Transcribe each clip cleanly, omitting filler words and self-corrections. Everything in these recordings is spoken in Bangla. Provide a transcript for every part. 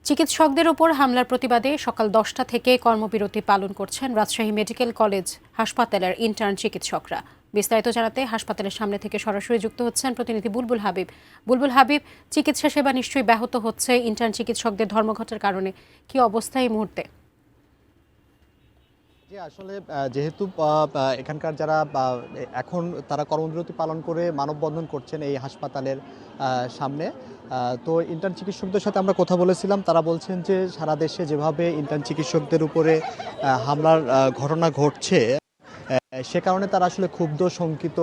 চিকিৎসকদের উপর হামলার প্রতিবাদে সকাল 10টা থেকে কর্মবিরতি পালন করছেন রাজশাহী মেডিকেল কলেজ হাসপাতালের ইন্টার্ন চিকিৎসকরা। বিস্তারিত জানাতে হাসপাতালের সামনে থেকে সরাসরি যুক্ত হচ্ছেন প্রতিনিধি বুলবুল হাবিব। বুলবুল হাবিব, চিকিৎসা সেবা নিশ্চয়ই ব্যাহত হচ্ছে ইন্টার্ন চিকিৎসকদের ধর্মঘটের কারণে, কি অবস্থা এই মুহূর্তে? জি, আসলে যেহেতু এখানকার যারা এখন তারা কর্মবিরতি পালন করে মানববন্ধন করছেন এই হাসপাতালের সামনে, তো ইন্টার্ন চিকিৎসকদের সাথে আমরা কথা বলেছিলাম। তারা বলছেন যে সারা দেশে যেভাবে ইন্টার্ন চিকিৎসকদের উপরে হামলার ঘটনা ঘটছে, সে কারণে তারা আসলে ক্ষুব্ধ শঙ্কিত।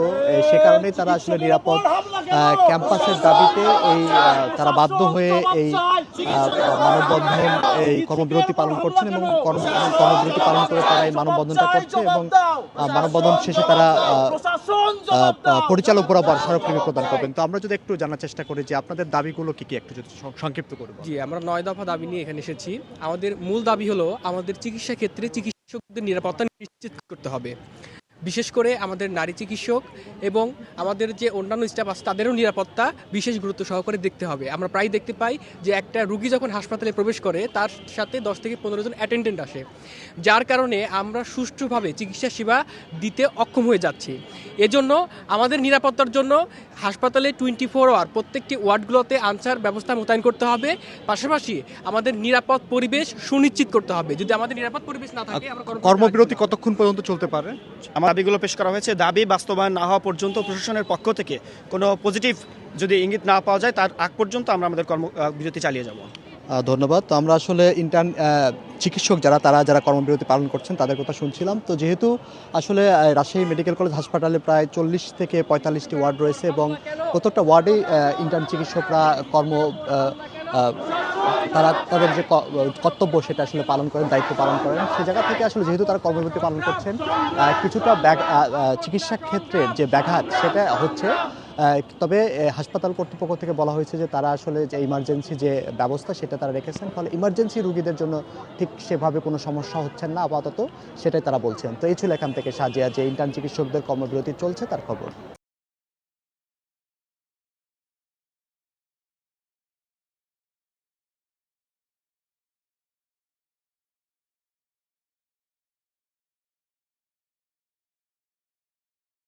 সে কারণেই তারা আসলে নিরাপদ ক্যাম্পাসের দাবিতে তারা বাধ্য হয়ে এই মানববন্ধন, এই কর্মবিরতি পালন করছেন এবং কর্মবিরতি পালন করে তারা এই মানববন্ধনটা করছে এবং মানববন্ধন শেষে তারা পরিচালক বরাবর স্মারকলিপি প্রদান করবেন। তো আমরা যদি একটু জানার চেষ্টা করি যে আপনাদের দাবিগুলো কি কি, একটু যদি সংক্ষিপ্ত করব। জি, আমরা 9 দফা দাবি নিয়ে এখানে এসেছি। আমাদের মূল দাবি হলো আমাদের চিকিৎসা ক্ষেত্রে চিকিৎসকদের নিরাপত্তা নিশ্চিত করতে হবে। বিশেষ করে আমাদের নারী চিকিৎসক এবং আমাদের যে অন্যান্য স্টাফ আছে তাদেরও নিরাপত্তা বিশেষ গুরুত্ব সহকারে দেখতে হবে। আমরা প্রায় দেখতে পাই যে একটা রুগী যখন হাসপাতালে প্রবেশ করে তার সাথে 10 থেকে 15 জন অ্যাটেন্ডেন্ট আসে, যার কারণে আমরা সুষ্ঠুভাবে চিকিৎসা সেবা দিতে অক্ষম হয়ে যাচ্ছি। এজন্য আমাদের নিরাপত্তার জন্য হাসপাতালে 24 আওয়ার প্রত্যেকটি ওয়ার্ডগুলোতে আনসার ব্যবস্থা মোতায়েন করতে হবে। পাশাপাশি আমাদের নিরাপদ পরিবেশ সুনিশ্চিত করতে হবে। যদি আমাদের নিরাপদ পরিবেশ না থাকে, আমরা কর্মবিরতি কতক্ষণ পর্যন্ত চলতে পারে? আমার দাবিগুলো পেশ করা হয়েছে। দাবি বাস্তবায়ন না হওয়া পর্যন্ত প্রশাসনের পক্ষ থেকে কোনো পজিটিভ যদি ইঙ্গিত না পাওয়া যায় তার আগ পর্যন্ত আমরা আমাদের কর্মবিরতি চালিয়ে যাব। ধন্যবাদ। তো আমরা আসলে ইন্টার্ন চিকিৎসক যারা কর্মবিরতি পালন করছেন তাদের কথা শুনছিলাম। তো যেহেতু আসলে রাজশাহী মেডিকেল কলেজ হাসপাতালে প্রায় 40 থেকে 45টি ওয়ার্ড রয়েছে এবং প্রত্যেকটা ওয়ার্ডেই ইন্টার্ন চিকিৎসকরা তারা তাদের যে কর্তব্য সেটা আসলে পালন করেন, দায়িত্ব পালন করেন। সেই জায়গা থেকে আসলে যেহেতু তারা কর্মবিরতি পালন করছেন, কিছুটা চিকিৎসা ক্ষেত্রের যে ব্যাঘাত সেটা হচ্ছে। তবে হাসপাতাল কর্তৃপক্ষ থেকে বলা হয়েছে যে তারা আসলে যে ইমার্জেন্সি যে ব্যবস্থা সেটা তারা রেখেছেন, ফলে ইমার্জেন্সি রোগীদের জন্য ঠিক সেভাবে কোনো সমস্যা হচ্ছে না আপাতত, সেটাই তারা বলছেন। তো এই ছিল এখান থেকে সাজিয়া যে ইন্টার্ন চিকিৎসকদের কর্মবিরতি চলছে তার খবর।